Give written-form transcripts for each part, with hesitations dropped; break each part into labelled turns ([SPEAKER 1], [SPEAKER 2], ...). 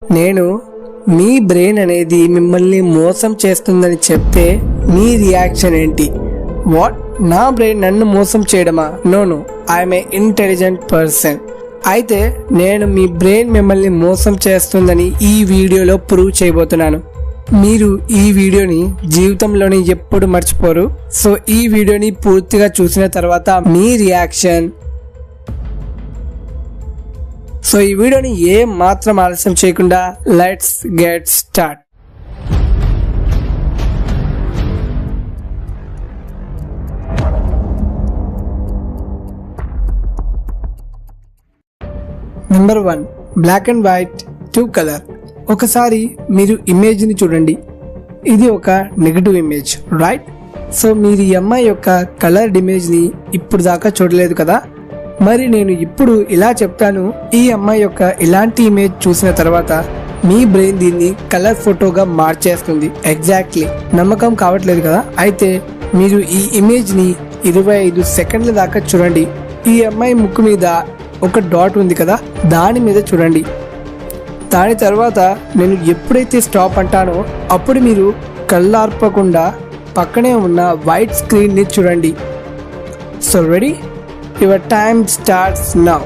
[SPEAKER 1] నేను మీ బ్రెయిన్ అనేది మిమ్మల్ని మోసం చేస్తుందని చెప్తే మీ రియాక్షన్ ఏంటి? వాట్, నా బ్రెయిన్ నన్ను మోసం చేయడమా? No, I'm a intelligent person. అయితే నేను మీ బ్రెయిన్ మిమ్మల్ని మోసం చేస్తుందని ఈ వీడియోలో ప్రూవ్ చేయబోతున్నాను. మీరు ఈ వీడియోని జీవితంలోని ఎప్పుడు మర్చిపోరు. సో ఈ వీడియోని పూర్తిగా చూసిన తర్వాత మీ రియాక్షన్. సో ఈ వీడియోని ఏం మాత్రం ఆలస్యం చేయకుండా let's get start. Number 1, black and white 2 colour. ఒకసారి మీరు ఇమేజ్ ని చూడండి. ఇది ఒక నెగటివ్ ఇమేజ్, రైట్? సో మీరు ఈ అమ్మాయి యొక్క కలర్డ్ ఇమేజ్ ని ఇప్పుడు దాకా చూడలేదు కదా. మరి నేను ఇప్పుడు ఇలా చెప్తాను, ఈ అమ్మాయి యొక్క ఇలాంటి ఇమేజ్ చూసిన తర్వాత మీ బ్రెయిన్ దీన్ని కలర్ ఫోటోగా మార్చేస్తుంది. ఎగ్జాక్ట్లీ, నమ్మకం కావట్లేదు కదా? అయితే మీరు ఈ ఇమేజ్ ని 25 సెకండ్ల దాకా చూడండి. ఈ అమ్మాయి ముక్కు మీద ఒక డాట్ ఉంది కదా, దాని మీద చూడండి. దాని తర్వాత నేను ఎప్పుడైతే స్టాప్ అంటానో అప్పుడు మీరు కళ్ళార్పకుండా పక్కనే ఉన్న వైట్ స్క్రీన్ ని చూడండి. So ready? Your time starts now.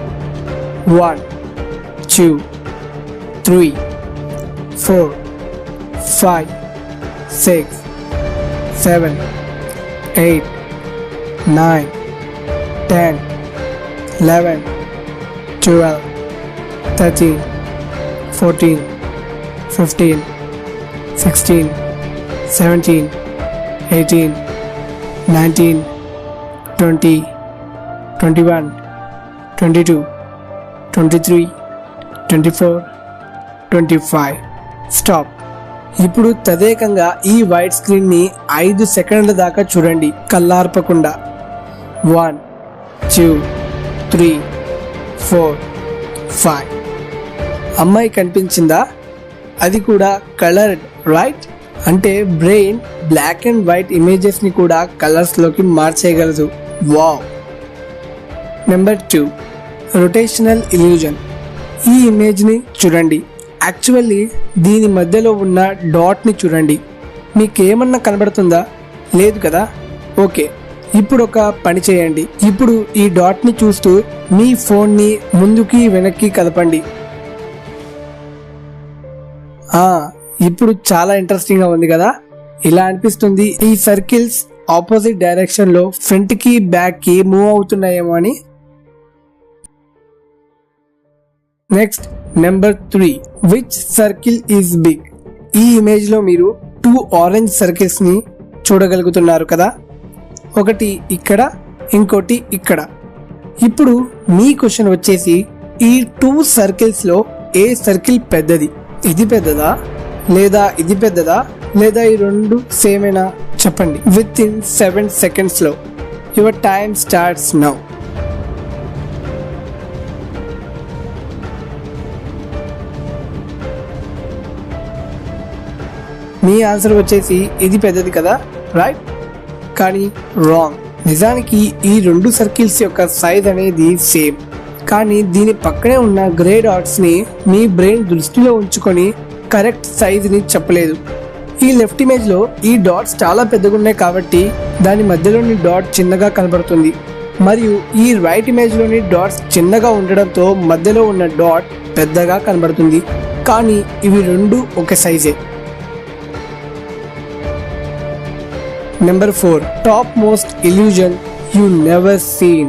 [SPEAKER 1] 1 2 3 4 5 6 7 8 9 10 11 12 13 14 15 16 17 18 19 20 21 22 23 24 25. Stop. ఇప్పుడు తదేకంగా ఈ వైట్ స్క్రీన్ ని 5 సెకండ్ల దాకా చూడండి కళ్ళార్పకుండా. 1 2 3 4 5. అమ్మాయి కనిపించిందా? అది కూడా కలర్డ్, రైట్? అంటే brain black and white images ని కూడా కలర్స్ లోకి మార్చేయగలదు. వావ్. Number 2, rotational illusion. ఈ ఇమేజ్ ని చూడండి. యాక్చువల్లీ దీని మధ్యలో ఉన్న డాట్ ని చూడండి. మీకేమన్నా కనబడుతుందా? లేదు కదా? ఓకే, ఇప్పుడు ఒక పని చేయండి. ఇప్పుడు ఈ డాట్ ని చూస్తూ మీ ఫోన్ ని ముందుకి వెనక్కి కదపండి. ఇప్పుడు చాలా ఇంట్రెస్టింగ్ గా ఉంది కదా? ఇలా అనిపిస్తుంది ఈ సర్కిల్స్ ఆపోజిట్ డైరెక్షన్ లో ఫ్రంట్ కి బ్యాక్ కి మూవ్ అవుతున్నాయేమో అని. Next, number 3, which circle is big. ఈ ఇమేజ్ లో మీరు 2 ఆరెంజ్ సర్కిల్స్ ని చూడగలుగుతున్నారు కదా, ఒకటి ఇక్కడ, ఇంకోటి ఇక్కడ. ఇప్పుడు మీ క్వశ్చన్ వచ్చేసి, ఈ 2 సర్కిల్స్ లో ఏ సర్కిల్ పెద్దది? ఇది పెద్దదా లేదా ఇది పెద్దదా లేదా ఈ రెండు సేమేనా? చెప్పండి విత్ ఇన్ 7 seconds లో. Your time starts now. Me answer వచ్చేసి ఇది పెద్దది కదా, రైట్? కానీ రాంగ్. నిజానికి ఈ 2 సర్కిల్స్ యొక్క సైజ్ అనేది సేమ్, కానీ దీని పక్కనే ఉన్న గ్రే డాట్స్ ని మీ బ్రెయిన్ దృష్టిలో ఉంచుకొని కరెక్ట్ సైజ్ ని చెప్పలేదు. ఈ లెఫ్ట్ ఇమేజ్ లో ఈ డాట్స్ చాలా పెద్దగా ఉన్నాయి కాబట్టి దాని మధ్యలోని డాట్ చిన్నగా కనబడుతుంది, మరియు ఈ రైట్ ఇమేజ్ లోని డాట్స్ చిన్నగా ఉండడంతో మధ్యలో ఉన్న డాట్ పెద్దగా కనబడుతుంది. కానీ ఇవి 2 ఒక సైజే. Number 4, top most illusion you never seen.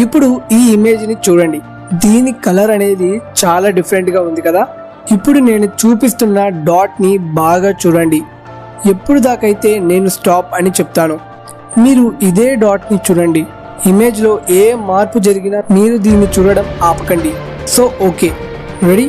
[SPEAKER 1] ఇప్పుడు ఈ ఇమేజ్ ని చూడండి. దీని కలర్ అనేది చాలా డిఫరెంట్ గా ఉంది కదా. ఇప్పుడు నేను చూపిస్తున్న డాట్ ని బాగా చూడండి. ఎప్పుడు దాకైతే నేను స్టాప్ అని చెప్తాను మీరు ఇదే డాట్ ని చూడండి. ఇమేజ్ లో ఏ మార్పు జరిగినా మీరు దీన్ని చూడడం ఆపకండి. So okay, ready?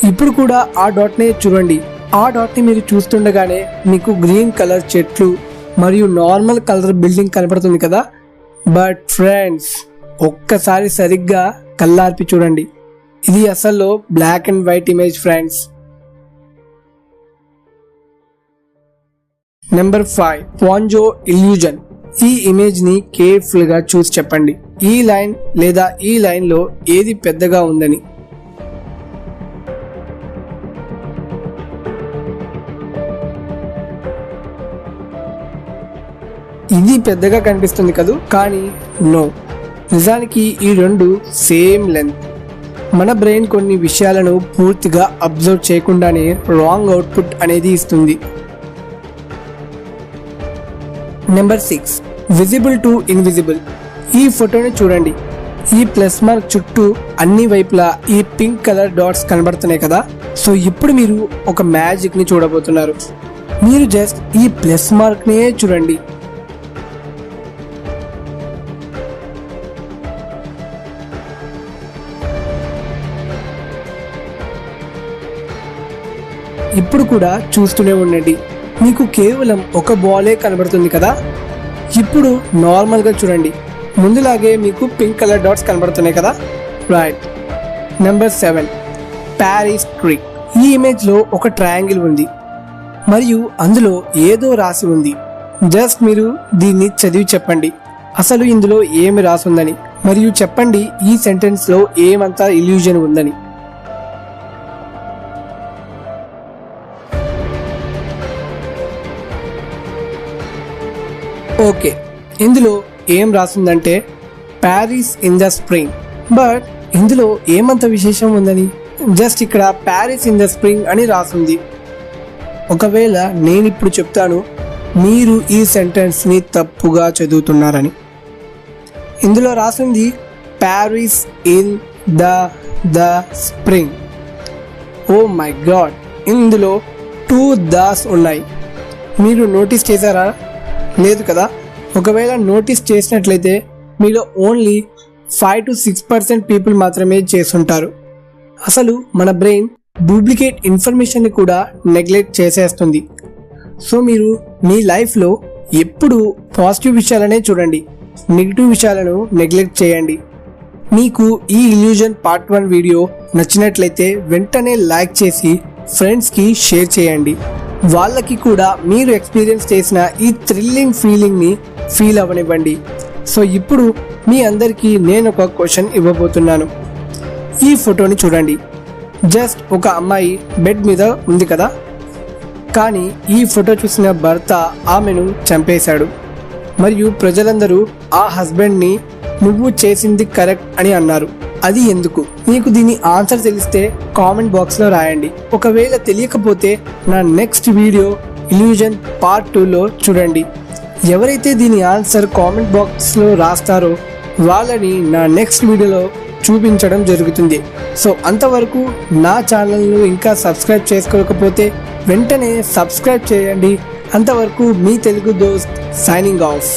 [SPEAKER 1] ఇప్పుడు కూడా ఆ డాట్ నే చూడండి. ఆ డాట్ని మీరు చూస్తుండగానే మీకు గ్రీన్ కలర్ చెట్లు మరియు నార్మల్ కలర్ బిల్డింగ్ కనపడుతుంది కదా. బట్ ఫ్రెండ్స్, ఒక్కసారి సరిగ్గా కళ్ళార్పి చూడండి, ఇది అసలు black and white image friends. Number 5, Ponzo illusion. ఈ ఇమేజ్ ని కేర్ఫుల్ గా చూసి చెప్పండి, ఈ లైన్ లేదా ఈ లైన్ లో ఏది పెద్దగా ఉందని. ఇది పెద్దగా కనిపిస్తుంది కదూ, కానీ నో, నిజానికి ఈ రెండు సేమ్ లెంత్. మన బ్రెయిన్ కొన్ని విషయాలను పూర్తిగా అబ్జర్వ్ చేయకుండానే రాంగ్ అవుట్పుట్ అనేది ఇస్తుంది. Number 6, visible to invisible. ఈ ఫోటోని చూడండి, ఈ ప్లస్ మార్క్ చుట్టూ అన్ని వైపులా ఈ పింక్ కలర్ డాట్స్ కనబడుతున్నాయి కదా. సో ఇప్పుడు మీరు ఒక మ్యాజిక్ ని చూడబోతున్నారు. మీరు జస్ట్ ఈ ప్లస్ మార్క్ నే చూడండి. ఇప్పుడు కూడా చూస్తూనే ఉండండి, మీకు కేవలం ఒక బాలే కనబడుతుంది కదా. ఇప్పుడు నార్మల్గా చూడండి, ముందులాగే మీకు పింక్ కలర్ డాట్స్ కనబడుతున్నాయి కదా. రైట్. Number 7, Paris trick. ఈ ఇమేజ్లో ఒక ట్రయాంగిల్ ఉంది మరియు అందులో ఏదో రాసి ఉంది. జస్ట్ మీరు దీన్ని చదివి చెప్పండి అసలు ఇందులో ఏమి రాసుందని, మరియు చెప్పండి ఈ సెంటెన్స్లో ఏమంతా ఇల్యూజన్ ఉందని. ఓకే, ఇందులో ఏం రాసిందంటే Paris in the spring. But ఇందులో ఏమంత విశేషం ఉందని, జస్ట్ ఇక్కడ ప్యారిస్ ఇన్ ద స్ప్రింగ్ అని రాసింది. ఒకవేళ నేను ఇప్పుడు చెప్తాను, మీరు ఈ సెంటెన్స్ని తప్పుగా చదువుతున్నారని. ఇందులో రాసింది Paris in the spring. Oh my god, ఇందులో 2 దాస్ ఉన్నాయి. మీరు నోటీస్ చేశారా? లేదు కదా. ఒకవేళ నోటీస్ చేసినట్లయితే మీలో ఓన్లీ 5 to 6% పీపుల్ మాత్రమే చేస్తుంటారు. అసలు మన బ్రెయిన్ డూప్లికేట్ ఇన్ఫర్మేషన్ని కూడా నెగ్లెక్ట్ చేసేస్తుంది. సో మీరు మీ లైఫ్లో ఎప్పుడు పాజిటివ్ విషయాలనే చూడండి, నెగిటివ్ విషయాలను నెగ్లెక్ట్ చేయండి. మీకు ఈ ఇల్యూజన్ పార్ట్ 1 వీడియో నచ్చినట్లయితే వెంటనే లైక్ చేసి ఫ్రెండ్స్కి షేర్ చేయండి. వాళ్ళకి కూడా మీరు ఎక్స్పీరియన్స్ చేసిన ఈ థ్రిల్లింగ్ ఫీలింగ్ని ఫీల్ అవ్వనివ్వండి. సో ఇప్పుడు మీ అందరికీ నేను ఒక క్వశ్చన్ ఇవ్వబోతున్నాను. ఈ ఫోటోని చూడండి, జస్ట్ ఒక అమ్మాయి బెడ్ మీద ఉంది కదా. కానీ ఈ ఫోటో చూసిన భర్త ఆమెను చంపేశాడు మరియు ప్రజలందరూ ఆ హస్బెండ్ని నువ్వు చేసింది కరెక్ట్ అని అన్నారు. అది ఎందుకు? మీకు దీని ఆన్సర్ తెలిస్తే కామెంట్ బాక్స్లో రాయండి. ఒకవేళ తెలియకపోతే నా నెక్స్ట్ వీడియో ఇల్యూజన్ పార్ట్ 2లో చూడండి. ఎవరైతే దీని ఆన్సర్ కామెంట్ బాక్స్లో రాస్తారో వాళ్ళని నా నెక్స్ట్ వీడియోలో చూపించడం జరుగుతుంది. సో అంతవరకు నా ఛానల్ను ఇంకా సబ్స్క్రైబ్ చేసుకోకపోతే వెంటనే సబ్స్క్రైబ్ చేయండి. అంతవరకు మీ తెలుగు దోస్త్ సైనింగ్ ఆఫ్.